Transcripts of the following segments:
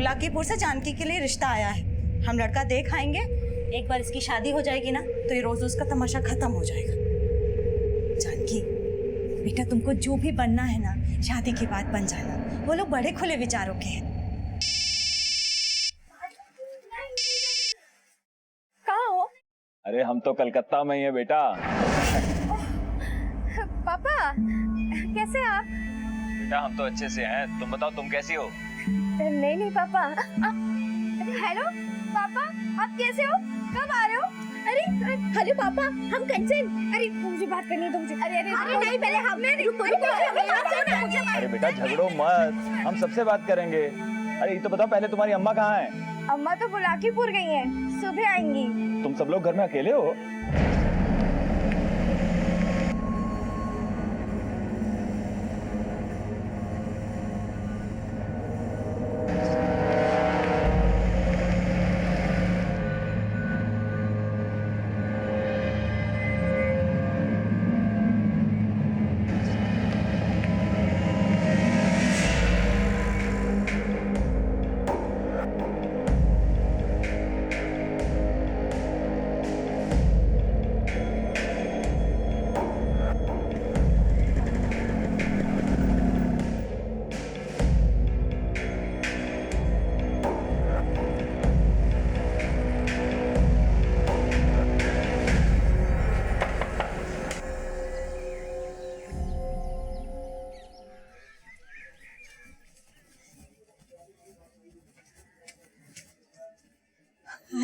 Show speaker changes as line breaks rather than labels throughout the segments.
बुलाकीपुर से जानकी के लिए रिश्ता आया है। हम लड़का देख आएंगे। एक बार इसकी शादी हो जाएगी ना तो ये रोज उसका तमाशा खत्म हो जाएगा। जानकी बेटा, तुमको जो भी बनना है ना, शादी के बाद बन जाना। वो लोग बड़े खुले विचारों के हैं।
कहाँ हो?
अरे हम तो कलकत्ता में ही है बेटा।
पापा कैसे आप?
बेटा हम तो अच्छे से हैं, तुम बताओ तुम कैसी हो?
नहीं पापा। हेलो पापा, आप कैसे हो? कब आ रहे हो? अरे हेलो पापा, हम कंचन। अरे मुझे बात करनी है तुमसे। अरे नहीं, पहले
अरे बेटा झगड़ो मत, हम सबसे बात करेंगे। अरे ये तो बताओ पहले तुम्हारी अम्मा कहाँ है?
अम्मा तो बुलाकीपुर गई हैं, सुबह आएंगी।
तुम सब लोग घर में अकेले हो?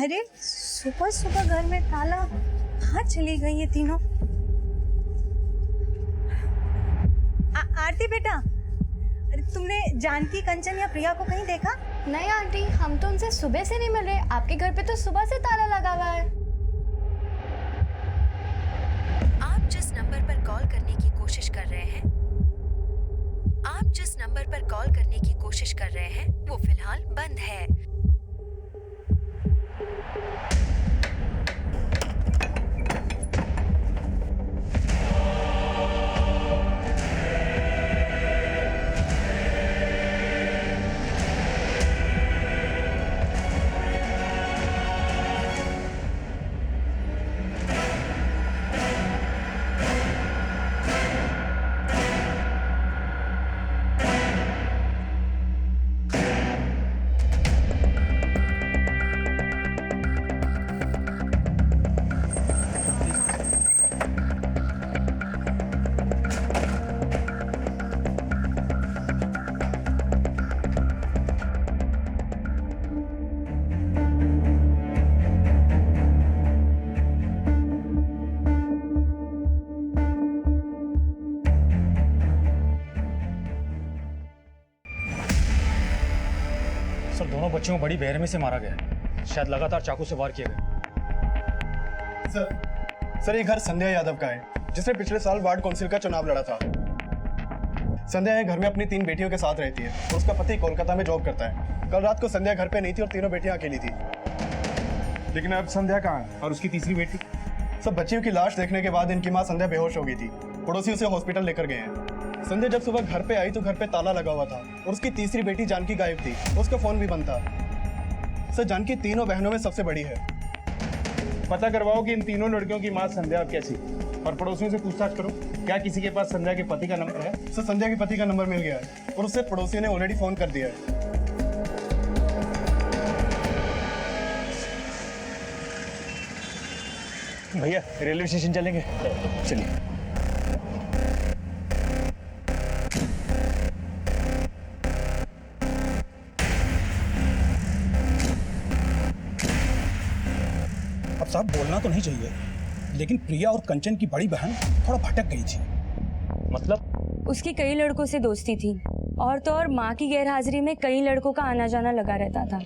अरे सुबह सुबह घर में ताला, कहाँ चली गई ये तीनों? आरती बेटा, अरे तुमने जानकी, कंचन या प्रिया को कहीं देखा?
नहीं आंटी, हम तो उनसे सुबह से नहीं मिल रहे। आपके घर पे तो सुबह से ताला लगा हुआ है।
आप जिस नंबर पर कॉल करने की कोशिश कर रहे हैं, आप जिस नंबर पर कॉल करने की कोशिश कर रहे हैं वो फिलहाल बंद है।
सर दोनों बच्चों को बड़ी बेरहमी से मारा गया है। शायद लगातार चाकू से वार किए गए।
सर ये घर संध्या यादव का है, जिसने पिछले साल वार्ड काउंसिल का चुनाव लड़ा था। संध्या यहाँ घर में अपनी 3 बेटियों के साथ रहती है और उसका पति कोलकाता में जॉब करता है। कल रात को संध्या घर पे नहीं थी और तीनों बेटियां अकेली थी।
लेकिन अब संध्या कहाँ है और उसकी तीसरी बेटी?
सब बच्चियों की लाश देखने के बाद इनकी मां संध्या बेहोश हो गई थी। पड़ोसी उसे हॉस्पिटल लेकर गए हैं। संध्या जब सुबह घर पे आई तो घर पे ताला लगा हुआ था और उसकी तीसरी बेटी जानकी गायब थी। उसका फोन भी बंद था। सर जानकी तीनों बहनों में सबसे बड़ी है।
पता करवाओ कि इन तीनों लड़कियों की माँ संध्या अब कैसी, और पड़ोसियों से पूछताछ करो क्या किसी के पास संध्या के पति का नंबर है?
सर संध्या के पति का नंबर मिल गया है और उससे पड़ोसियों ने ऑलरेडी फोन कर दिया है।
भैया रेलवे स्टेशन चलेंगे? चलिए।
अब साहब बोलना तो नहीं चाहिए, लेकिन प्रिया और कंचन की बड़ी बहन थोड़ा भटक गई थी।
मतलब?
उसकी कई लड़कों से दोस्ती थी और तो और माँ की गैरहाजिरी में कई लड़कों का आना जाना लगा रहता था।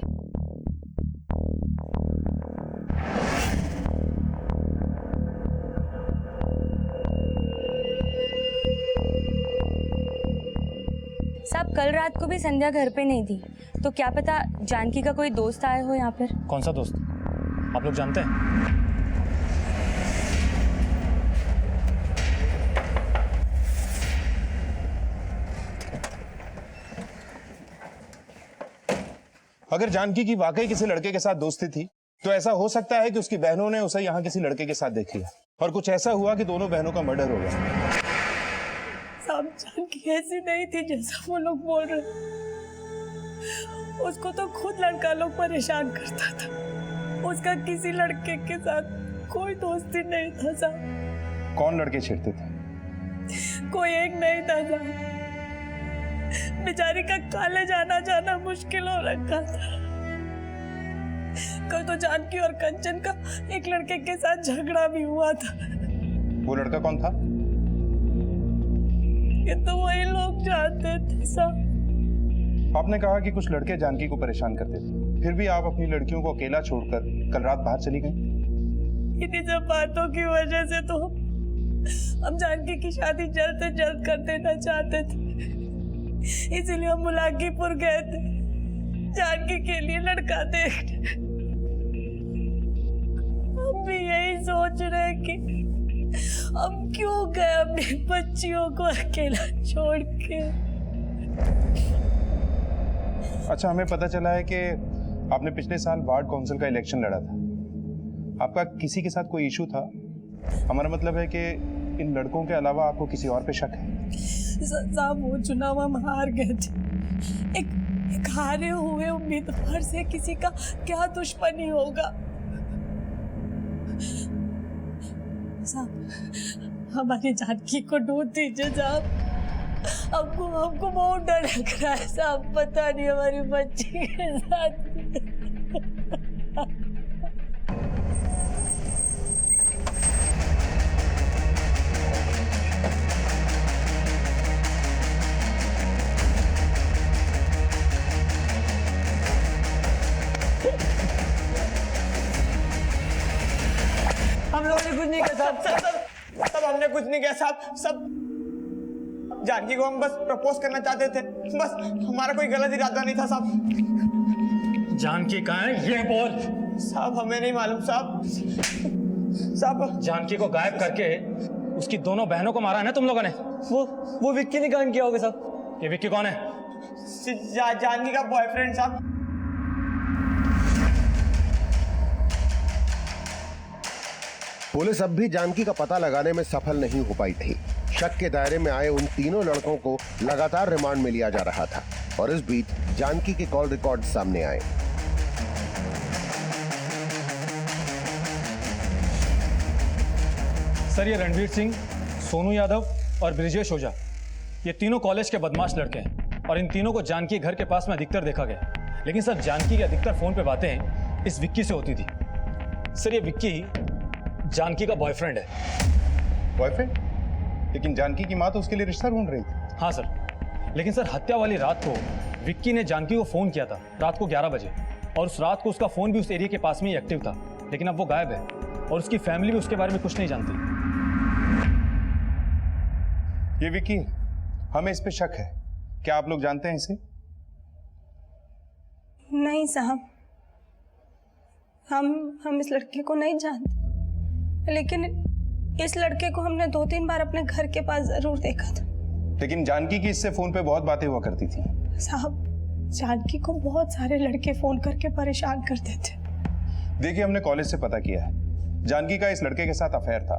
साहब कल रात को भी संध्या घर पे नहीं थी, तो क्या पता जानकी का कोई दोस्त आया हो यहाँ पर।
कौन सा दोस्त? आप लोग जानते हैं?
अगर जानकी की वाकई किसी लड़के के साथ दोस्ती थी तो ऐसा हो सकता है कि उसकी बहनों ने उसे यहाँ किसी लड़के के साथ देख लिया और कुछ ऐसा हुआ कि दोनों बहनों का मर्डर हो गया।
साहब जानकी ऐसी नहीं थी जैसा वो लोग बोल रहे। उसको तो खुद लड़का लोग परेशान करता था। उसका किसी लड़के के साथ कोई दोस्ती नहीं था साहब।
कौन लड़के छेड़ते थे?
कोई एक नहीं था साहब। बेचारी का कॉलेज आना जाना मुश्किल हो रखा था। कल तो जानकी और कंचन का एक लड़के के साथ झगड़ा भी हुआ था।
वो लड़का कौन था?
ये तो वही लोग जानते थे साहब।
आपने कहा कि कुछ लड़के जानकी को परेशान करते थे, फिर भी आप अपनी लड़कियों को अकेला छोड़कर कल रात बाहर चली गई।
इन्हीं सब बातों की वजह से तो हम जानकी की शादी जल्द से जल्द कर देना चाहते थे। इसीलिए हम मुलाकीपुर गए थे जानकी के लिए लड़का देखने। हम भी यही सोच रहे कि हम क्यों गए अपनी बच्चियों को अकेला छोड़ के।
अच्छा, हमें पता चला है कि आपने पिछले साल वार्ड काउंसिल का इलेक्शन लड़ा था। आपका किसी के साथ कोई इशू था? हमारा मतलब है कि इन लड़कों के अलावा आपको किसी और पे शक है?
साहब वो चुनाव हम हार गए थे। एक हारे हुए उम्मीदवार से किसी का क्या दुश्मनी होगा साहब। हमारी जानकी को ढूंढ दीजिए साहब। हमको बहुत डर लग रहा है साहब। पता नहीं हमारी बच्ची के साथ।
हम लोगों ने कुछ नहीं किया साहब। सब हमने कुछ नहीं किया साहब। सब जानकी को हम बस प्रपोज करना चाहते थे। बस हमारा कोई गलत इरादा नहीं था साहब।
जानकी कहाँ है ये बोल।
साहब हमें नहीं मालूम साहब। साहब
जानकी को गायब करके उसकी दोनों बहनों को मारा है ना तुम लोगों ने?
वो विक्की ने काम किया होगा साहब।
ये विक्की कौन है?
जानकी का बॉयफ्रेंड साहब।
पुलिस अब भी जानकी का पता लगाने में सफल नहीं हो पाई थी। शक के दायरे में आए उन तीनों लड़कों को लगातार रिमांड में लिया जा रहा था और इस बीच जानकी के कॉल रिकॉर्ड सामने आए।
सर, ये रणवीर सिंह, सोनू यादव और ब्रिजेश ओझा, ये तीनों कॉलेज के बदमाश लड़के हैं और इन तीनों को जानकी घर के पास में अधिकतर देखा गया। लेकिन सर, जानकी की अधिकतर फोन पे बातें इस विक्की से होती थी। सर, ये विक्की जानकी का बॉयफ्रेंड है।
बॉयफ्रेंड? लेकिन जानकी की माँ तो उसके लिए रिश्ता ढूंढ रही थी।
हाँ सर, लेकिन सर हत्या वाली रात को विक्की ने जानकी को फोन किया था रात को 11 बजे और उस रात को उसका फोन भी उस एरिया के पास में ही एक्टिव था। लेकिन अब वो गायब है और उसकी फैमिली भी उसके बारे में कुछ नहीं जानती।
ये विक्की, हमें इस पे शक है। क्या आप लोग जानते हैं इसे?
नहीं साहब, हम इस लड़के को नहीं जानते। लेकिन इस लड़के को हमने 2-3 बार अपने घर के पास जरूर देखा था।
लेकिन जानकी की इससे फोन पे बहुत बातें हुआ करती थी।
साहब, जानकी को बहुत सारे लड़के फोन करके परेशान करते थे।
देखिए, हमने कॉलेज से पता किया है जानकी का इस लड़के के साथ अफेयर था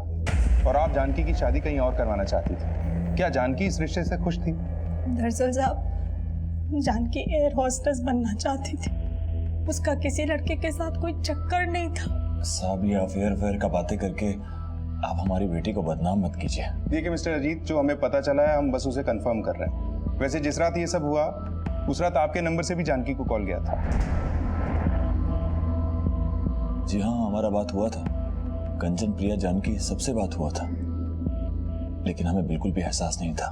और आप जानकी की शादी कहीं और करवाना चाहती थी। क्या जानकी इस रिश्ते से खुश थी?
दरअसल साहब, जानकी एयर होस्टेस बनना चाहती थी। उसका किसी लड़के के साथ कोई चक्कर नहीं था।
साहब, ये अफेयर का बातें करके आप हमारी बेटी को बदनाम मत कीजिए।
देखिए मिस्टर अजीत, जो हमें पता चला है हम बस उसे कंफर्म कर रहे हैं। वैसे जिस रात ये सब हुआ उस रात आपके नंबर से भी जानकी को कॉल गया था।
जी हाँ, हमारा बात हुआ था। कंचन, प्रिया, जानकी सबसे बात हुआ था। लेकिन हमें बिल्कुल भी एहसास नहीं था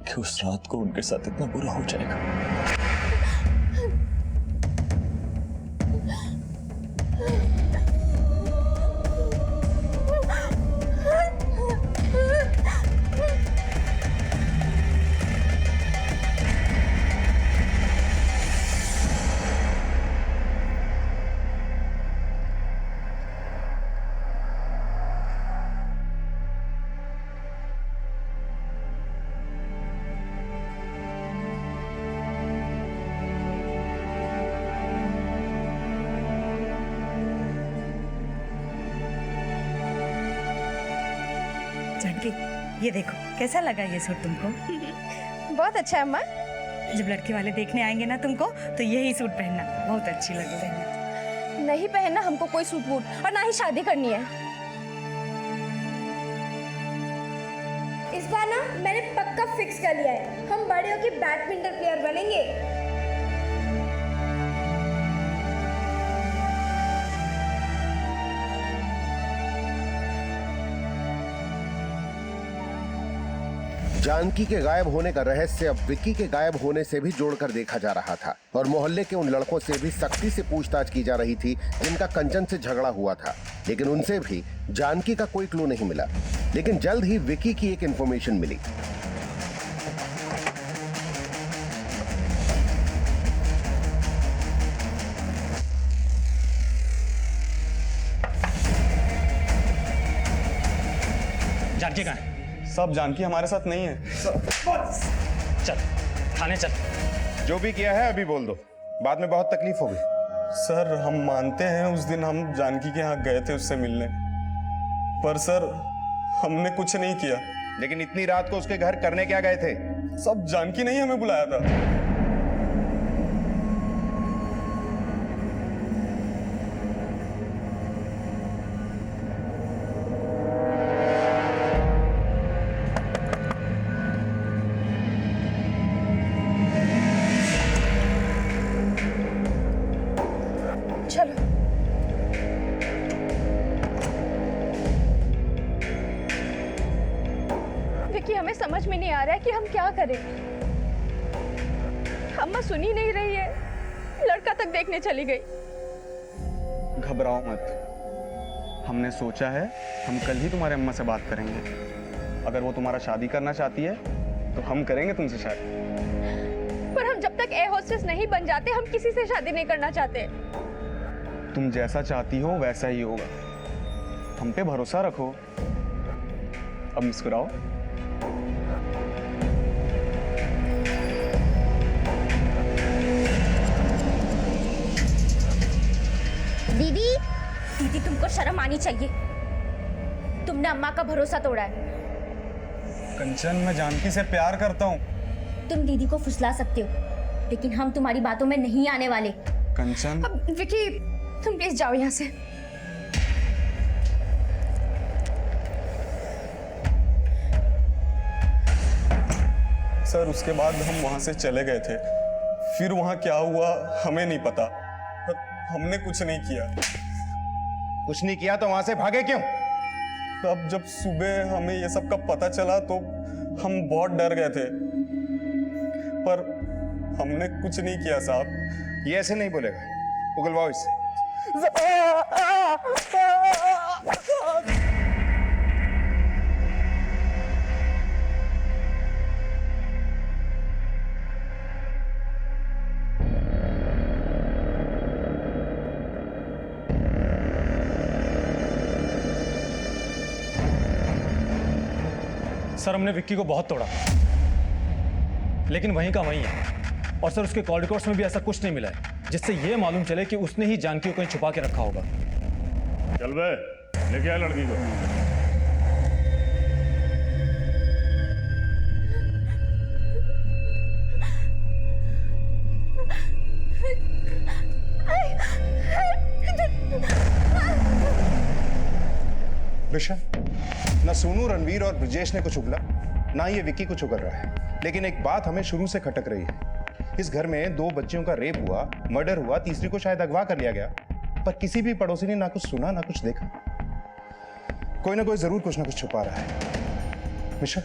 कि उस रात को उनके साथ इतना बुरा हो जाएगा।
ये देखो कैसा लगा ये सूट तुमको?
बहुत अच्छा है अम्मा।
जब लड़के वाले देखने आएंगे ना तुमको तो यही सूट पहनना, बहुत अच्छी लगेगी।
नहीं पहनना हमको कोई सूट वूट, और ना ही शादी करनी है। इस बार ना मैंने पक्का फिक्स कर लिया है, हम बड़े होके बैडमिंटन प्लेयर बनेंगे।
जानकी के गायब होने का रहस्य अब विक्की के गायब होने से भी जोड़कर देखा जा रहा था और मोहल्ले के उन लड़कों से भी सख्ती से पूछताछ की जा रही थी जिनका कंचन से झगड़ा हुआ था, लेकिन उनसे भी जानकी का कोई क्लू नहीं मिला। लेकिन जल्द ही विक्की की एक इंफॉर्मेशन मिली।
जानकी कहाँ है?
सब जानकी हमारे साथ नहीं है।
चल थाने चल।
जो भी किया है अभी बोल दो, बाद में बहुत तकलीफ होगी।
सर हम मानते हैं उस दिन हम जानकी के यहाँ गए थे उससे मिलने, पर सर हमने कुछ नहीं किया।
लेकिन इतनी रात को उसके घर करने क्या गए थे?
सब जानकी ने ही हमें बुलाया था।
चलो विकी, हमें समझ में नहीं आ रहा है कि हम क्या करें। अम्मा सुन ही नहीं रही है, लड़का तक देखने चली गई।
घबराओ मत, हमने सोचा है हम कल ही तुम्हारे अम्मा से बात करेंगे। अगर वो तुम्हारा शादी करना चाहती है तो हम करेंगे तुमसे शादी।
पर हम जब तक एयर होस्टेस नहीं बन जाते हम किसी से शादी नहीं करना चाहते।
तुम जैसा चाहती हो वैसा ही होगा, हम पे भरोसा रखो। अब मुस्कुराओ।
दीदी, दीदी तुमको शर्म आनी चाहिए, तुमने अम्मा का भरोसा तोड़ा है।
कंचन, मैं जानकी से प्यार करता हूँ।
तुम दीदी को फुसला सकते हो, लेकिन हम तुम्हारी बातों में नहीं आने वाले।
कंचन,
अब विकी तुम प्लीज जाओ यहाँ से।
सर उसके बाद हम वहां से चले गए थे, फिर वहां क्या हुआ हमें नहीं पता, पर हमने कुछ नहीं किया।
कुछ नहीं किया तो वहां से भागे क्यों?
तब जब सुबह हमें ये सब का पता चला तो हम बहुत डर गए थे, पर हमने कुछ नहीं किया साहब।
ये ऐसे नहीं बोलेगा, उगलवाओ इससे।
सर हमने विक्की को बहुत तोड़ा, लेकिन वहीं का वहीं है। और सर उसके कॉल रिकॉर्ड्स में भी ऐसा कुछ नहीं मिला है जिससे ये मालूम चले कि उसने ही जानकी को कहीं छुपा के रखा होगा।
चल बे, लेके आ लड़की को।
विशाल, ना सोनू, रणवीर और ब्रिजेश ने कुछ उगला, ना ये विक्की कुछ उगल रहा है। लेकिन एक बात हमें शुरू से खटक रही है, इस घर में 2 बच्चियों का रेप हुआ, मर्डर हुआ, तीसरी को शायद अगवा कर लिया गया, पर किसी भी पड़ोसी ने ना कुछ सुना ना कुछ देखा। कोई ना कोई जरूर कुछ ना कुछ छुपा रहा है। विशाल,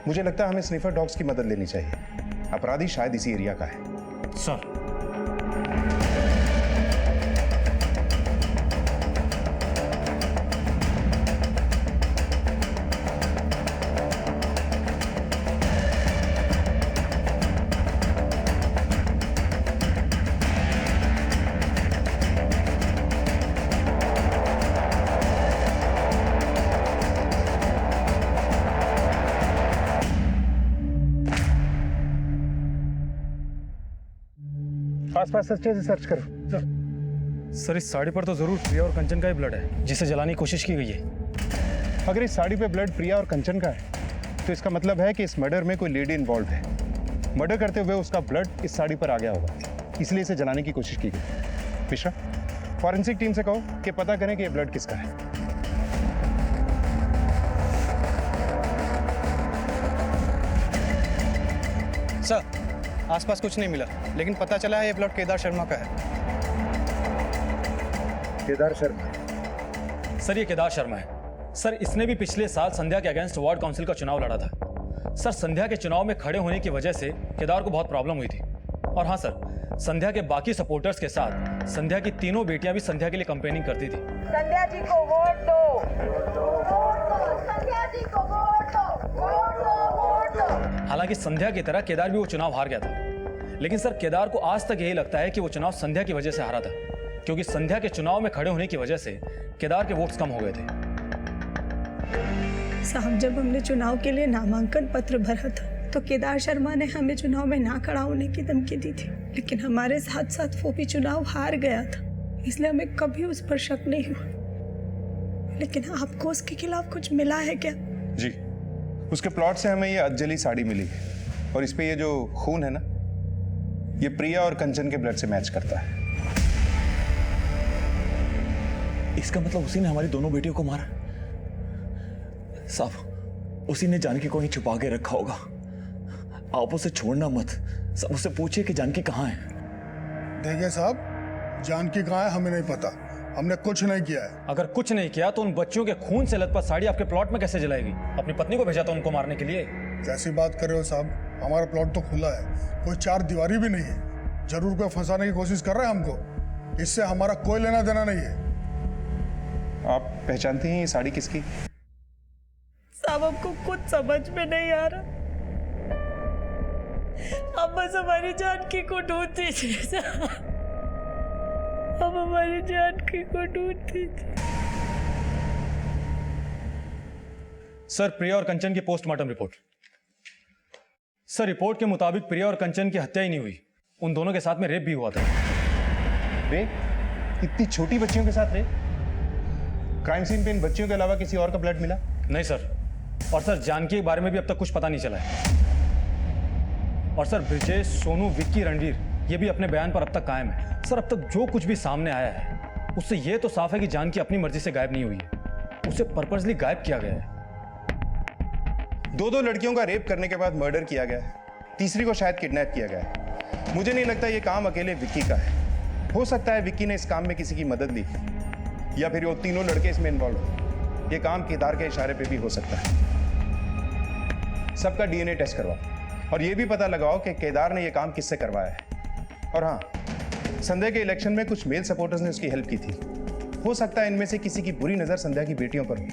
मुझे लगता है हमें स्निफर डॉग्स की मदद लेनी चाहिए। अपराधी शायद इसी एरिया का है।
सर
आसपास अच्छे से सर्च करो।
सर इस साड़ी पर तो जरूर प्रिया और कंचन का ही ब्लड है जिसे जलाने की कोशिश की गई है।
अगर इस साड़ी पे ब्लड प्रिया और कंचन का है तो इसका मतलब है कि इस मर्डर में कोई लेडी इन्वॉल्व है। मर्डर करते हुए उसका ब्लड इस साड़ी पर आ गया होगा, इसलिए इसे जलाने की कोशिश की गई। मिश्रा, फॉरेंसिक टीम से कहो कि पता करें कि ये ब्लड किसका है।
सर, आसपास कुछ नहीं मिला, लेकिन पता चला है ये ब्लड केदार शर्मा का है।
केदार शर्मा?
सर ये केदार शर्मा है। सर इसने भी पिछले साल संध्या के अगेंस्ट वार्ड काउंसिल का चुनाव लड़ा था। सर संध्या के चुनाव में खड़े होने की वजह से केदार को बहुत प्रॉब्लम हुई थी। और हाँ सर, संध्या के बाकी सपोर्टर्स के साथ संध्या की तीनों बेटियां भी संध्या के लिए कैंपेनिंग करती थी।
संध्या जी को वोट दो, संध्या जी को वोट दो, वोट दो, वोट दो।
हालांकि संध्या की तरह केदार भी वो चुनाव हार गया था, लेकिन सर केदार को आज तक यही लगता है कि वो चुनाव संध्या की वजह से हारा था, क्योंकि संध्या के चुनाव में खड़े होने की वजह से केदार के वोट्स कम हो गए थे।
साहब, जब हमने चुनाव के लिए नामांकन पत्र भरा था तो केदार शर्मा ने हमें चुनाव में ना खड़ा होने की धमकी दी थी, लेकिन हमारे साथ साथ वो भी चुनाव हार गया था, इसलिए हमें कभी उस पर शक नहीं हुआ। लेकिन आपको उसके खिलाफ कुछ मिला है क्या?
जी, उसके प्लॉट से हमें ये अधजली साड़ी मिली है, और इस पे ये जो खून है ना, ये प्रिया और कंचन के ब्लड से मैच करता है।
इसका मतलब उसी ने हमारी दोनों बेटियों को मारा? साहब, उसी ने जानकी को ही छुपा के रखा होगा। आप उसे छोड़ना मत। सब उससे पूछिए कि जानकी कहाँ है।
देखिए साहब, जानकी कहाँ है हमें नहीं पता, हमने कुछ नहीं किया है।
अगर कुछ नहीं किया तो उन बच्चियों के खून से लथपथ साड़ी आपके प्लॉट में कैसे जलाएगी? अपनी पत्नी को भेजा था उनको मारने के लिए।
कैसी बात कर रहे हो साहब, हमारा प्लॉट तो खुला है, कोई चार दीवारी भी नहीं है। जरूर कोई फंसाने की कोशिश कर रहा है हमको, इससे हमारा कोई लेना देना नहीं है।
आप पहचानते हैं ये साड़ी किसकी?
साहब, हमको कुछ समझ में नहीं आ रहा, हम बस हमारी जानकी को ढूंढते थे। हम हमारी जानकी को ढूंढते थे।
सर, प्रिया और कंचन की पोस्टमार्टम रिपोर्ट। सर, रिपोर्ट के मुताबिक प्रिया और कंचन की हत्या ही नहीं हुई, उन दोनों के साथ में रेप भी हुआ था।
रेप? इतनी छोटी बच्चियों के साथ रेप? क्राइम सीन पे इन बच्चियों के अलावा किसी और का ब्लड मिला?
नहीं सर, और सर जानकी के बारे में भी अब तक कुछ पता नहीं चला है। और सर ब्रिजेश, सोनू, विक्की, रणवीर ये भी अपने बयान पर अब तक कायम है। सर अब तक जो कुछ भी सामने आया है उससे ये तो साफ है कि जानकी अपनी मर्जी से गायब नहीं हुई है, उसे पर्पसली गायब किया गया है।
दो लड़कियों का रेप करने के बाद मर्डर किया गया है, तीसरी को शायद किडनैप किया गया है। मुझे नहीं लगता ये काम अकेले विक्की का है। हो सकता है विक्की ने इस काम में किसी की मदद ली, या फिर वो तीनों लड़के इसमें इन्वॉल्व हो। ये काम केदार के इशारे पे भी हो सकता है। सबका डीएनए टेस्ट करवाओ और ये भी पता लगाओ कि केदार ने ये काम किससे करवाया है। और हाँ, संध्या के इलेक्शन में कुछ मेल सपोर्टर्स ने उसकी हेल्प की थी। हो सकता है इनमें से किसी की बुरी नजर संध्या की बेटियों पर हो।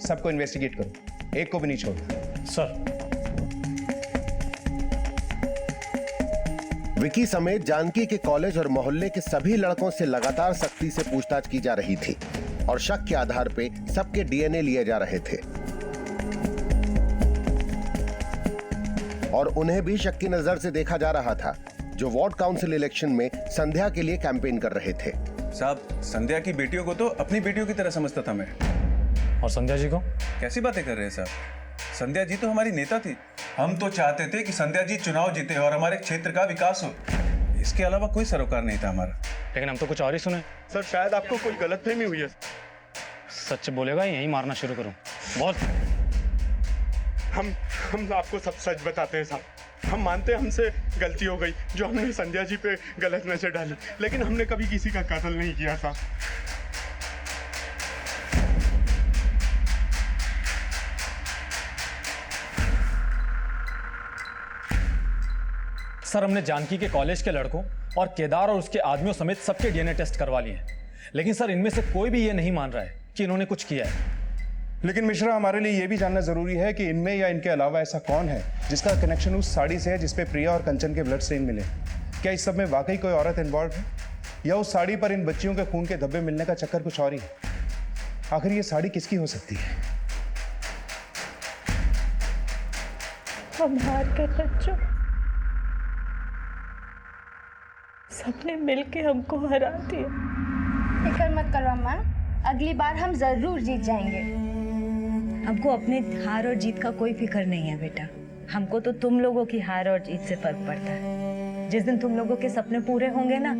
सबको इन्वेस्टिगेट करो, एक को भी नहीं छोड़ना।
सर।
विकी समेत जानकी के कॉलेज और मोहल्ले के सभी लड़कों से लगातार सख्ती से पूछताछ की जा रही थी और शक के आधार पे सबके डीएनए लिए जा रहे थे और उन्हें भी शक की नजर से देखा जा रहा था जो वार्ड काउंसिल इलेक्शन में संध्या के लिए कैंपेन कर रहे थे।
साहब, संध्या की बेटियों को तो अपनी बेटियों की तरह समझता था मैं।
और संध्या जी को?
कैसी बातें कर रहे हैं साहब, संध्या जी तो हमारी नेता थी। हम तो चाहते थे कि संध्या जी चुनाव जीते और हमारे क्षेत्र का विकास हो, इसके अलावा कोई सरोकार नहीं था हमारा।
लेकिन हम तो कुछ और ही सुने।
सर शायद आपको कोई गलतफहमी हुई है।
सच बोलेगा यही मारना शुरू करूं? बहुत।
हम आपको सब सच बताते हैं साहब। हम मानते हैं हमसे गलती हो गई जो हमने संध्या जी पे गलत नजर डाली, लेकिन हमने कभी किसी का कत्ल नहीं किया साहब।
सर हमने जानकी के कॉलेज के लड़कों और केदार और उसके आदमियों समेत सबके डीएनए टेस्ट करवा लिए हैं, लेकिन सर इनमें से कोई भी ये नहीं मान रहा है कि इन्होंने कुछ किया है।
लेकिन मिश्रा, हमारे लिए यह भी जानना जरूरी है कि इनमें या इनके अलावा ऐसा कौन है जिसका कनेक्शन उस साड़ी से है जिसपे प्रिया और कंचन के ब्लड स्टेन मिले। क्या इस सब में वाकई कोई औरत इन्वॉल्व है या उस साड़ी पर इन बच्चियों के खून के धब्बे मिलने का चक्कर कुछ और ही है? आखिर ये साड़ी किसकी हो सकती है?
हम हार कर बच्चों, सबने मिलके हमको हरा दिया।
फिक्र मत करो अम्मा, अगली बार हम जरूर जीत जाएंगे।
हमको अपने हार और जीत का कोई फिक्र नहीं है बेटा। हमको तो तुम लोगों की हार और जीत से फर्क पड़ता है। जिस दिन तुम लोगों के सपने पूरे होंगे ना,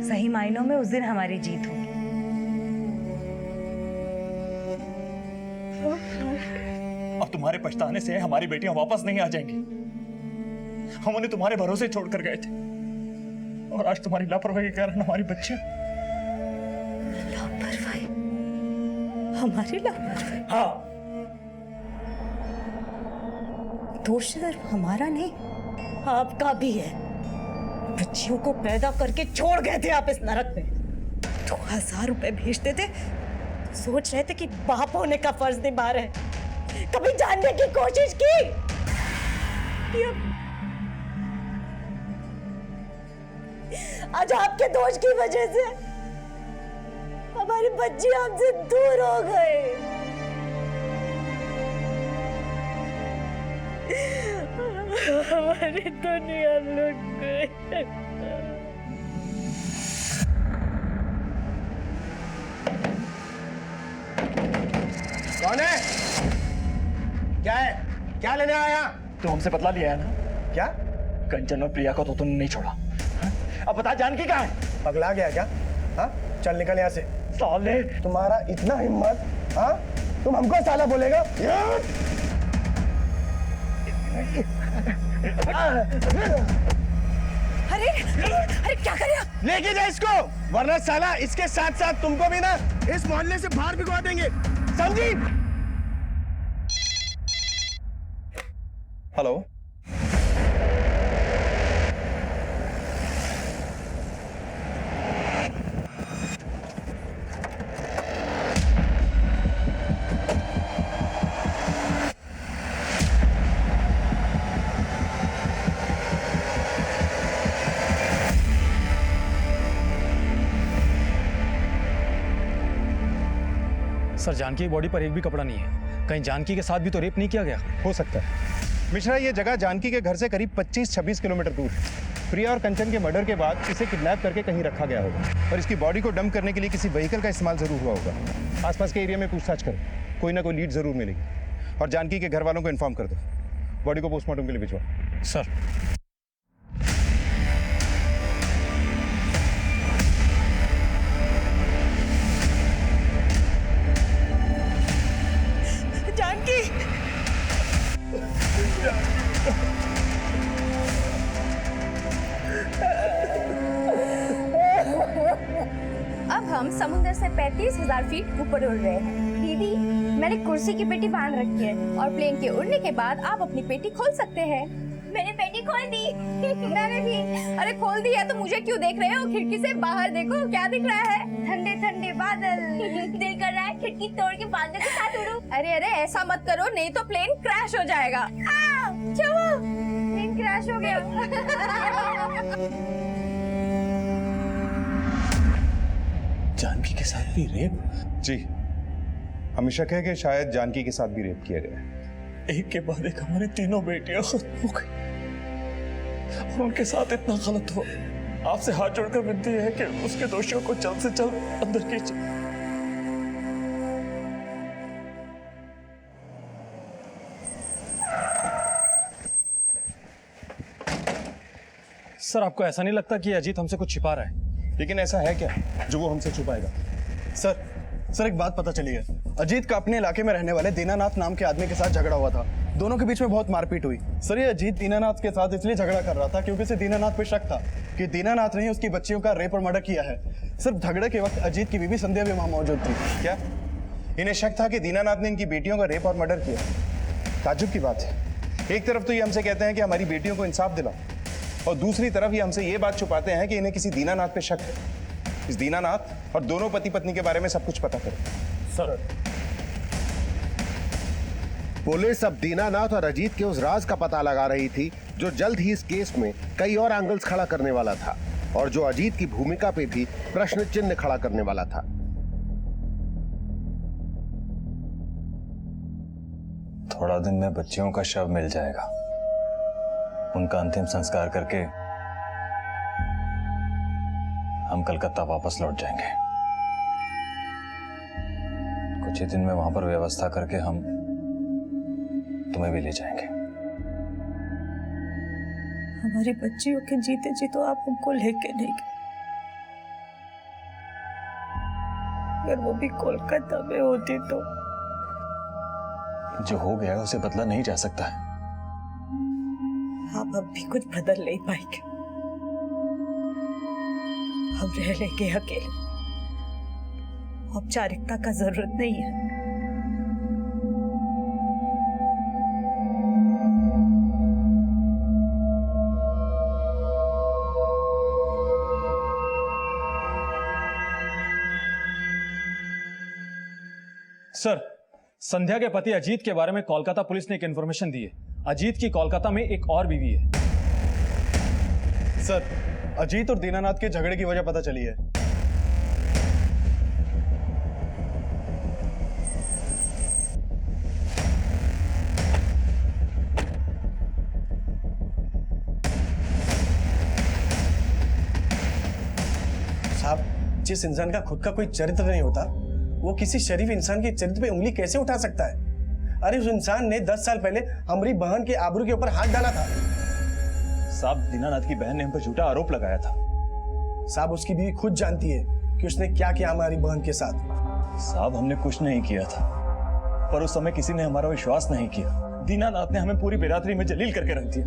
सही मायनों में उस दिन हमारी जीत होगी।
अब तुम्हारे पछताने से हमारी बेटियां वापस नहीं आ जाएंगी। हम उन्हें तुम्हारे भरोसे छोड़कर गए थे और आज तुम्हारी लापरवाही के कारण हमारी बच्चियां।
लापरवाही? हमारी लापरवाही?
हाँ,
दोष सिर्फ हमारा नहीं, आपका भी है। बच्चियों को पैदा करके छोड़ गए थे आप इस नरक में। 2000 रुपए भेजते थे, सोच रहे थे कि बाप होने का फर्ज निभा रहे। कभी जानने की कोशिश की? आज आपके दोष की वजह से हमारी बच्ची हमसे दूर हो गई। हमारी दुनिया लुट गई।
कौन है? क्या है? क्या लेने आया? तू हमसे बदला लिया है ना? क्या? कंचन और प्रिया को तो तूने नहीं छोड़ा। हा? अब बता जानकी कहाँ है?
पगला गया क्या? हाँ, चल निकल यहाँ से।
साले,
तुम्हारा इतना हिम्मत? हाँ, तुम हमको साला बोलेगा?
अरे अरे क्या कर रहे हो?
लेके जा इसको, वरना साला इसके साथ साथ तुमको भी ना इस मोहल्ले से बाहर भिगवा देंगे, समझी? हेलो,
सर, जानकी की बॉडी पर एक भी कपड़ा नहीं है। कहीं जानकी के साथ भी तो रेप नहीं किया गया?
हो सकता है मिश्रा, ये जगह जानकी के घर से करीब 25-26 किलोमीटर दूर है। प्रिया और कंचन के मर्डर के बाद इसे किडनैप करके कहीं रखा गया होगा और इसकी बॉडी को डंप करने के लिए किसी व्हीकल का इस्तेमाल जरूर हुआ होगा। आसपास के एरिया में पूछताछ करो, कोई ना कोई लीड जरूर मिलेगी। और जानकी के घर वालों को इन्फॉर्म कर दो, बॉडी को पोस्टमार्टम के लिए भिजवाओ।
सर।
जानकी,
अब हम समुद्र से 35,000 फीट ऊपर उड़ रहे हैं। दीदी, मैंने कुर्सी की पेटी बांध रखी है और प्लेन के उड़ने के बाद आप अपनी पेटी खोल सकते हैं। मैंने पेटी खोल दी। मैंने भी। अरे खोल दी है तो मुझे क्यों देख रहे हो? खिड़की से बाहर देखो, क्या दिख रहा है? ठंडे ठंडे बादल। दिल कर रहा है खिड़की तोड़ के बादल के साथ उड़ूं। अरे अरे ऐसा मत करो, नहीं तो प्लेन क्रैश हो जाएगा। क्या हुआ? प्लेन क्रैश हो गया।
जानकी के साथ भी रेप?
जी, हमें शक है कि शायद जानकी के साथ भी रेप किया गया है।
एक के बाद एक हमारी तीनों बेटियां खत्म हो गई और उनके साथ इतना गलत हुआ। आपसे हाथ जोड़कर विनती है कि उसके दोषियों को जल्द से जल्द अंदर कीजिए।
सर, आपको ऐसा नहीं लगता कि अजीत हमसे कुछ छिपा रहा है?
लेकिन ऐसा है क्या जो वो हमसे छुपाएगा?
सर एक बात पता चली है। अजीत का अपने इलाके में रहने वाले दीनानाथ नाम के आदमी के साथ झगड़ा हुआ था। दोनों के बीच में बहुत मारपीट हुई। सर, ये अजीत दीनानाथ के साथ इसलिए झगड़ा कर रहा था क्योंकि उसे दीनानाथ पे शक था कि दीनानाथ ने ही उसकी बच्चियों का रेप और मर्डर किया है। सिर्फ झगड़े के वक्त अजीत की बीवी संध्या भी वहां मौजूद थी।
क्या इन्हें शक था कि दीनानाथ ने इनकी बेटियों का रेप और मर्डर किया? ताज्जुब की बात है। एक तरफ तो ये हमसे कहते हैं कि हमारी बेटियों को इंसाफ दिलाओ, और दूसरी तरफ ये हमसे ये बात छुपाते हैं कि इन्हें किसी दीनानाथ पे शक है। इस दीनानाथ और दोनों पति पत्नी के बारे में सब कुछ पता करो।
सर,
पुलिस अब दीनानाथ और अजीत के उस राज का पता लगा रही थी जो जल्द ही इस केस में कई और एंगल्स खड़ा करने वाला था और जो अजीत की भूमिका पे भी प्रश्न चिन्ह खड़ा करने वाला था।
थोड़ा दिन में बच्चियों का शव मिल जाएगा। उनका अंतिम संस्कार करके हम कलकत्ता वापस लौट जाएंगे। कुछ ही दिन में वहां पर व्यवस्था करके हम तुम्हें भी ले जाएंगे।
हमारी बच्चियों के जीते जी तो आप हमको लेके नहीं गए, अगर वो भी कोलकाता में होती तो।
जो हो गया उसे बदला नहीं जा सकता है।
आप अब भी कुछ बदल नहीं पाएंगे। हम रह लेंगे अकेले, औपचारिकता का जरूरत नहीं है।
सर, संध्या के पति अजीत के बारे में कोलकाता पुलिस ने एक इंफॉर्मेशन दी है। अजीत की कोलकाता में एक और बीवी है।
सर, अजीत और दीनानाथ के झगड़े की वजह पता चली है।
साहब, जिस इंसान का खुद का कोई चरित्र नहीं होता, वो किसी शरीफ इंसान के चरित्र पे उंगली कैसे उठा सकता है? अरे उस इंसान ने 10 साल पहले हमारी बहन के आबरू के ऊपर हाथ डाला था।
साहब, दीनानाथ की बहन ने हम पर झूठा आरोप लगाया था।
साहब, उसकी बीवी खुद जानती है कि उसने क्या किया हमारी बहन के साथ।
साहब, हमने कुछ नहीं किया था, पर उस समय किसी ने हमारा विश्वास नहीं किया। दीनानाथ ने हमें पूरी बिरादरी में जलील करके रख दिया।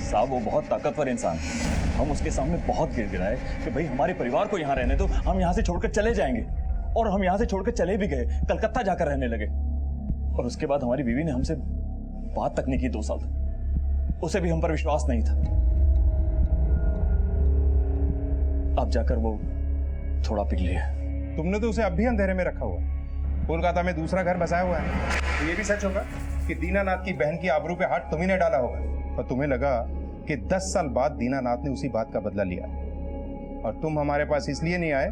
साहब, वो बहुत ताकतवर इंसान है। हम उसके सामने बहुत गिड़गिड़ाए कि भाई हमारे परिवार को यहाँ रहने दो, हम यहाँ से छोड़कर चले जाएंगे। और हम यहाँ से छोड़कर चले भी गए, कलकत्ता जाकर रहने लगे। और उसके बाद हमारी बीवी ने हमसे बात तक नहीं की 2 साल तक। उसे भी हम पर विश्वास नहीं था। अब जाकर वो थोड़ा पिघली है।
तुमने तो उसे अब भी अंधेरे में रखा हुआ है। कोलकाता में दूसरा घर बसाया हुआ है। तो ये भी सच होगा कि दीनानाथ की बहन की आबरू पे हाथ तुम्ही ने डाला होगा और तुम्हें लगा कि 10 साल बाद दीनानाथ ने उसी बात का बदला लिया और तुम हमारे पास इसलिए नहीं आए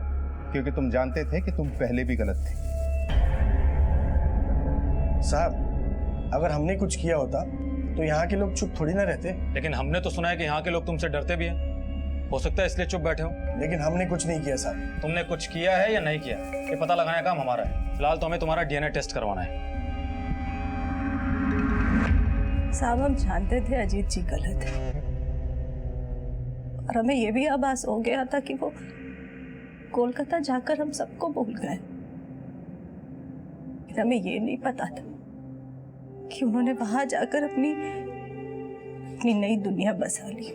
क्योंकि तुम जानते थे कि तुम पहले भी गलत थे।
साहब, अगर हमने कुछ किया होता तो यहाँ के लोग चुप थोड़ी ना रहते।
लेकिन हमने तो सुना है कि यहाँ के लोग तुमसे डरते भी हैं। हो सकता है इसलिए चुप बैठे हो।
लेकिन हमने कुछ नहीं किया साहब।
तुमने कुछ किया है या नहीं किया, ये पता लगाने का काम हमारा है। फिलहाल तो हमें तुम्हारा डीएनए टेस्ट करवाना है।
साहब, हम जानते थे अजीत जी गलत है और हमें यह भी आभास हो गया था कि वो कोलकाता जाकर हम सबको भूल गए। हमें ये नहीं पता था कि उन्होंने वहां जाकर अपनी नई दुनिया बसा ली।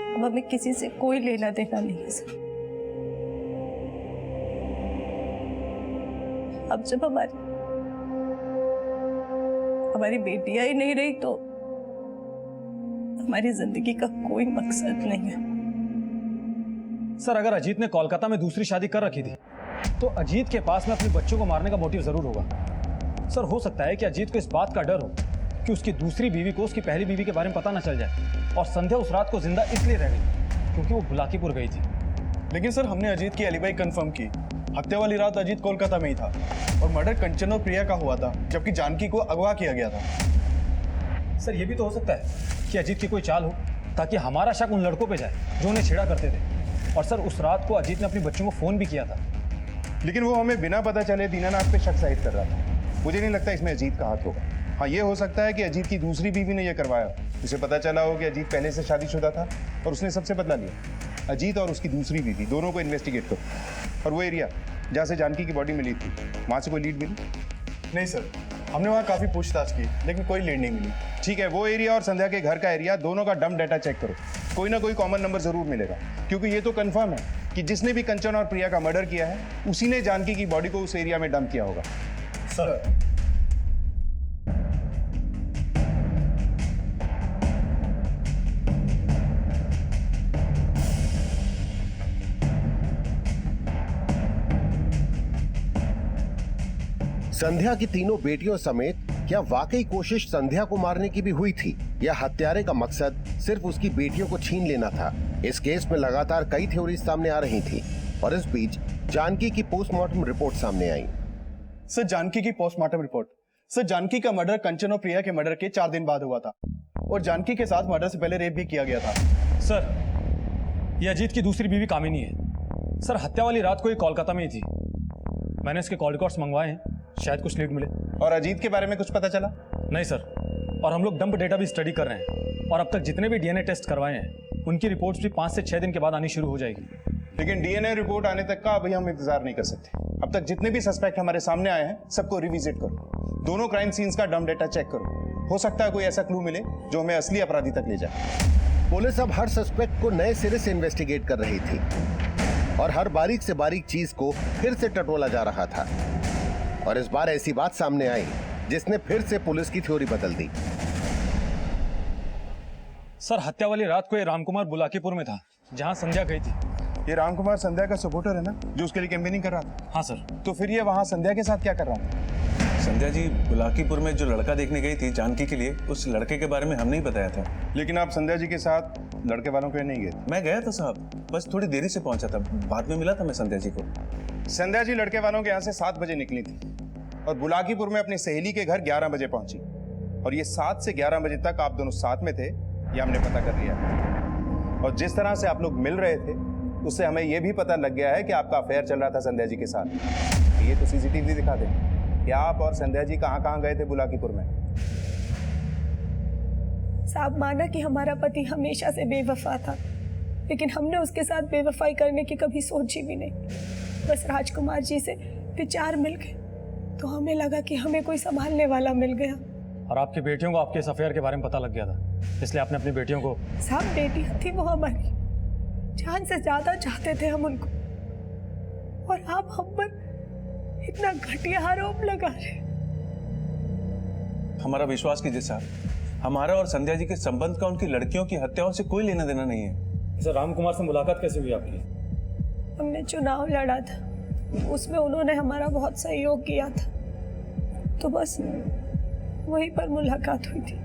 अब हमें किसी से कोई लेना देना नहीं है सर। अब जब हमारी बेटियां ही नहीं रही तो हमारी जिंदगी का कोई मकसद नहीं है।
सर, अगर अजीत ने कोलकाता में दूसरी शादी कर रखी थी तो अजीत के पास में अपने बच्चों को मारने का मोटिव जरूर होगा। सर, हो सकता है कि अजीत को इस बात का डर हो कि उसकी दूसरी बीवी को उसकी पहली बीवी के बारे में पता ना चल जाए। और संध्या उस रात को जिंदा इसलिए रह गई क्योंकि वो बुलाकीपुर गई थी।
लेकिन सर, हमने अजीत की एलिबाई कंफर्म की। हत्या वाली रात अजीत कोलकाता में ही था और मर्डर कंचन और प्रिया का हुआ था, जबकि जानकी को अगवा किया गया था।
सर, ये भी तो हो सकता है कि अजीत की कोई चाल हो ताकि हमारा शक उन लड़कों पे जाए जो उन्हें छेड़ा करते थे। और सर, उस रात को अजीत ने अपने बच्चों को फोन भी किया था।
लेकिन वो हमें बिना पता चले दीनानाथ पे शक जाहिर कर रहा था। मुझे नहीं लगता इसमें अजीत का हाथ होगा। हाँ, ये हो सकता है कि अजीत की दूसरी बीवी ने यह करवाया। उसे पता चला हो कि अजीत पहले से शादीशुदा था और उसने सबसे बदला लिया। अजीत और उसकी दूसरी बीवी दोनों को इन्वेस्टिगेट करो। और वो एरिया जहाँ से जानकी की बॉडी मिली थी, वहाँ से कोई लीड मिली?
नहीं सर, हमने वहाँ काफी पूछताछ की लेकिन कोई लीड नहीं मिली।
ठीक है, वो एरिया और संध्या के घर का एरिया दोनों का डंप डाटा चेक करो। कोई ना कोई कॉमन नंबर जरूर मिलेगा, क्योंकि ये तो कंफर्म है कि जिसने भी कंचन और प्रिया का मर्डर किया है उसी ने जानकी की बॉडी को उस एरिया में डंप किया होगा।
सर,
संध्या की तीनों बेटियों समेत क्या वाकई कोशिश संध्या को मारने की भी हुई थी या हत्यारे का मकसद सिर्फ उसकी बेटियों को छीन लेना था? इस केस में लगातार कई थ्योरीज सामने आ रही थी और इस बीच जानकी की पोस्टमार्टम रिपोर्ट सामने आई।
सर, जानकी की पोस्टमार्टम रिपोर्ट। सर, जानकी का मर्डर कंचन और प्रिया के मर्डर के 4 दिन बाद हुआ था और जानकी के साथ मर्डर से पहले रेप भी किया गया था।
सर, ये अजीत की दूसरी बीवी कामिनी है। सर हत्या वाली रात को ये कोलकाता में ही थी। मैंने इसके कॉल रिकॉर्ड्स मंगवाए हैं, शायद कुछ लीड मिले।
और अजीत के बारे में कुछ पता चला?
नहीं सर, और हम लोग डंप डेटा भी स्टडी कर रहे हैं और अब तक जितने भी डीएनए टेस्ट करवाए हैं उनकी रिपोर्ट्स भी 5 से 6 दिन के बाद आनी शुरू हो जाएगी।
लेकिन डीएनए रिपोर्ट आने तक का अभी हम इंतजार नहीं कर सकते। अब तक जितने भी सस्पेक्ट हमारे सामने आए हैं सबको रिविजिट करो, दोनों क्राइम सीन्स का डंप डेटा चेक करो। हो सकता है कोई ऐसा क्लू मिले जो हमें असली अपराधी तक ले जाए।
पुलिस अब हर सस्पेक्ट को नए सिरे से इन्वेस्टिगेट कर रही थी और हर बारीक से बारीक चीज को फिर से टटोला जा रहा था। और इस बार ऐसी बात सामने आई जिसने फिर से पुलिस की थ्योरी बदल दी।
सर हत्या वाली रात को ये रामकुमार बुलाकीपुर में था जहां संध्या गई थी।
ये रामकुमार संध्या का सपोर्टर है ना, जो उसके लिए कैंपेनिंग कर रहा था?
हाँ सर।
तो फिर ये वहां संध्या के साथ क्या कर रहा था?
संध्या जी बुलाकीपुर में जो लड़का देखने गई थी जानकी के लिए, उस लड़के के बारे में हमने ही बताया था।
लेकिन आप संध्या जी के साथ लड़के वालों के नहीं गए?
मैं गया था साहब, बस थोड़ी देरी से पहुंचा था, बाद में मिला था मैं संध्या जी को।
संध्या जी लड़के वालों के यहाँ से 7 बजे निकली थी और बुलाकीपुर में अपनी सहेली के घर 11 बजे पहुंची। और ये 7 से 11 बजे तक आप दोनों साथ में थे, ये हमने पता कर लिया। और जिस तरह से आप लोग मिल रहे थे उससे हमें यह भी पता लग गया है कि आपका अफेयर चल रहा था संध्या जी के साथ। ये तो सीसीटीवी दिखा दे कि आप और संध्या जी कहाँ गए थे बुलाकीपुर में।
साहब माना कि हमारा पति हमेशा से बेवफा था, लेकिन हमने उसके साथ बेवफाई करने की कभी सोची भी नहीं। बस राजकुमार जी से विचार मिल गए तो हमें लगा कि हमें कोई संभालने वाला मिल गया।
और आपकी बेटियों को आपके इस अफेयर के बारे में पता लग गया था, इसलिए आपने अपनी बेटियों को।
साहब बेटियां थी वो हमारी, जान से ज्यादा चाहते थे हम उनको, और आप हम पर इतना घटिया आरोप लगा रहे।
हमारा विश्वास कीजिए साहब, हमारा और संध्या जी के संबंध का उनकी लड़कियों की हत्याओं से कोई लेना देना नहीं है।
सर रामकुमार से मुलाकात कैसे हुई आपकी?
हमने चुनाव लड़ा था, उसमें उन्होंने हमारा बहुत सहयोग किया था, तो बस वहीं पर मुलाकात हुई थी।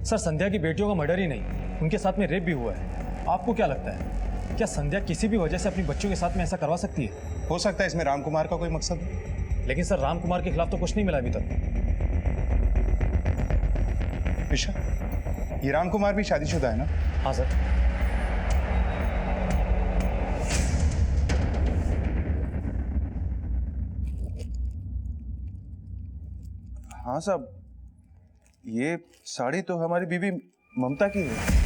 सर संध्या की बेटियों का मर्डर ही नहीं, उनके साथ में रेप भी हुआ है। आपको क्या लगता है, क्या संध्या किसी भी वजह से अपनी बच्चों के साथ में ऐसा करवा सकती है?
हो सकता है इसमें रामकुमार का कोई मकसद हो।
लेकिन सर रामकुमार के खिलाफ तो कुछ नहीं मिला अभी तक।
ईशा, ये रामकुमार भी शादीशुदा है ना?
हाँ सर।
हाँ साहब, ये साड़ी तो हमारी बीवी ममता की है।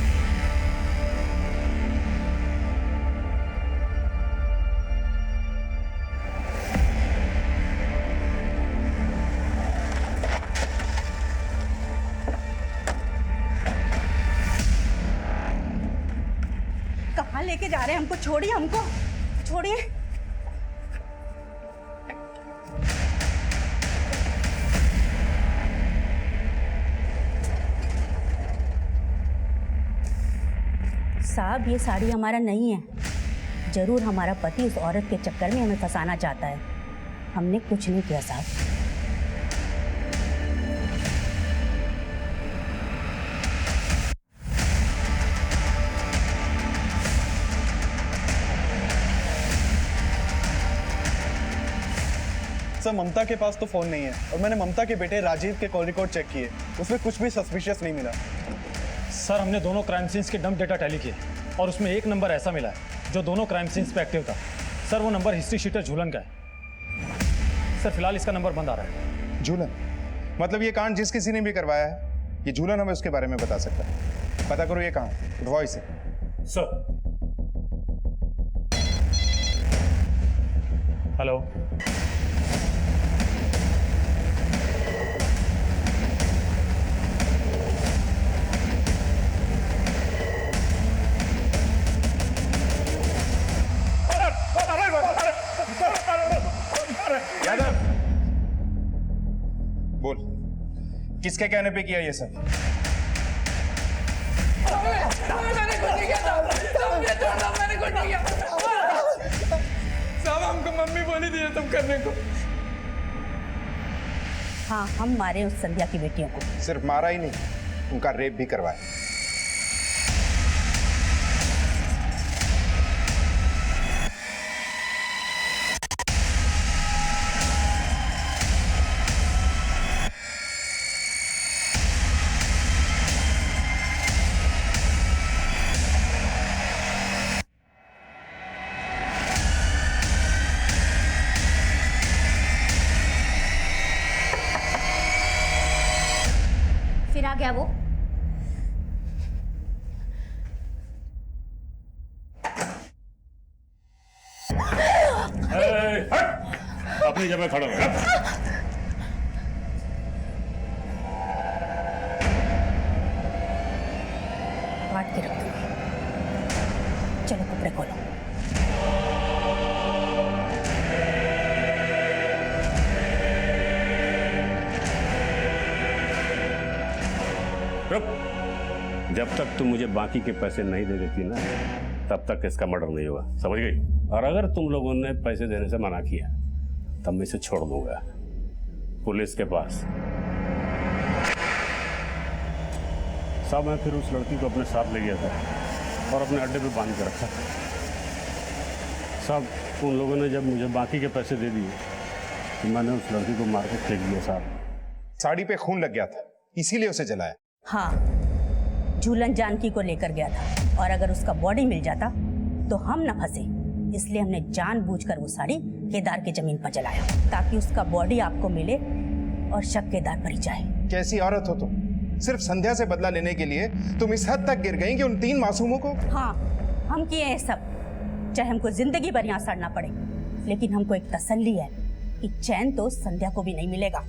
कहाँ लेके जा रहे हैं हमको? छोड़िए हमको, छोड़िए।
साहब ये साड़ी हमारा नहीं है, जरूर हमारा पति उस औरत के चक्कर में हमें फंसाना चाहता है। हमने कुछ नहीं किया साहब।
सर ममता के पास तो फोन नहीं है, और मैंने ममता के बेटे राजीव के कॉल रिकॉर्ड चेक किए, उसमें कुछ भी सस्पिशियस नहीं मिला।
सर हमने दोनों क्राइम सीन्स के डंप डेटा टैली किए और उसमें एक नंबर ऐसा मिला है जो दोनों क्राइम सीन्स पे एक्टिव था। सर वो नंबर हिस्ट्री शीटर झूलन का है। सर फिलहाल इसका नंबर बंद आ रहा है।
झूलन? मतलब ये कांड जिस किसी ने भी करवाया है, ये झूलन हमें उसके बारे में बता सकता है। पता करो ये कहाँ, वॉइस है।
सर हेलो,
यादव बोल, किसके कहने पे किया ये सब?
मैंने कुछ नहीं किया साहब, हमको मम्मी बोली थी तुम करने को।
हाँ हम मारे उस संध्या की बेटियों को।
सिर्फ मारा ही नहीं, उनका रेप भी करवाया।
गया वो?
हट! अपनी जगह खड़ा रहो।
काट के रख दूंगी। चलो कपड़े खोलो।
रुक। जब तक तुम मुझे बाकी के पैसे नहीं दे देती ना, तब तक इसका मर्डर नहीं होगा, समझ गई? और अगर तुम लोगों ने पैसे देने से मना किया तब मैं इसे छोड़ दूंगा पुलिस के पास। साहब मैं फिर उस लड़की को अपने साथ ले गया था और अपने अड्डे पे बांध के रखा। साहब उन लोगों ने जब मुझे बाकी के पैसे दे दिए तो मैंने उस लड़की को मार के फेंक दिया। साहब
साड़ी पे खून लग गया था, इसीलिए उसे जलाया।
हाँ, झूलन जानकी को लेकर गया था और अगर उसका बॉडी मिल जाता तो हम न फंसे, इसलिए हमने जानबूझकर वो साड़ी केदार की जमीन पर जलाया ताकि उसका बॉडी आपको मिले और शक केदार पर ही जाए।
कैसी औरत हो तुम? सिर्फ संध्या से बदला लेने के लिए तुम इस हद तक गिर गई कि उन 3 मासूमों को।
हाँ, हम किए हैं सब, चाहे हमको जिंदगी भर यहाँ सड़ना पड़े, लेकिन हमको एक तसल्ली है कि चैन तो संध्या को भी नहीं मिलेगा।